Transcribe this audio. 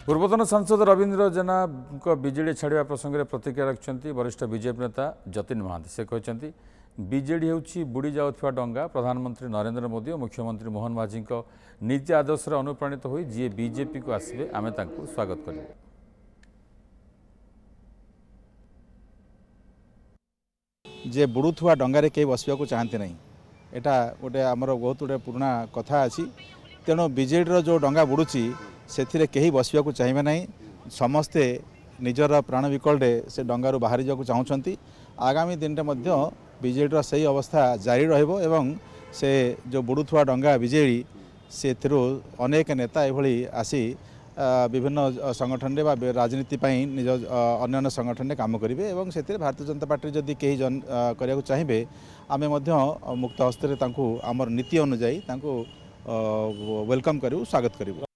पूर्वतन सांसद रवींद्र जेना विजेडी छाड़ा प्रसंग में प्रतिक्रिया रखिंट वरिष्ठ बीजेपी नेता जतिन महांती से कहते बीजेडी हूँ बुड़ी जाऊा डंगा प्रधानमंत्री नरेंद्र मोदी और मुख्यमंत्री मोहन माझी नीति आदर्श अनुप्राणित हो जी बीजेपी को आसवे आम स्वागत करूँ। जे बुड़ुवा डंगारे कई बसवा को चाहते नहीं एटा गोटे आमर बहुत गोटे पुराना कथा अच्छी तेणु बीजेडी जो डंगा बुड़ुची से कहीं बसवा को चाहिए ना समस्ते निजर प्राण विकल्पे से डंगारू बाहरी जाक चाहते आगामी दिन में बीजेडी से अवस्था जारी रही से जो बुड़ुवा डंगा बीजेडी से अनेक नेता ये आसी विभिन्न संगठन में राजनीति निज अन्य संगठन में काम करेंगे और से भारतीय जनता पार्टी जदि कहीं करने चाहिए आम मुक्त हस्ते आमर नीति अनुजाई वेलकम करूँ स्वागत करूँ।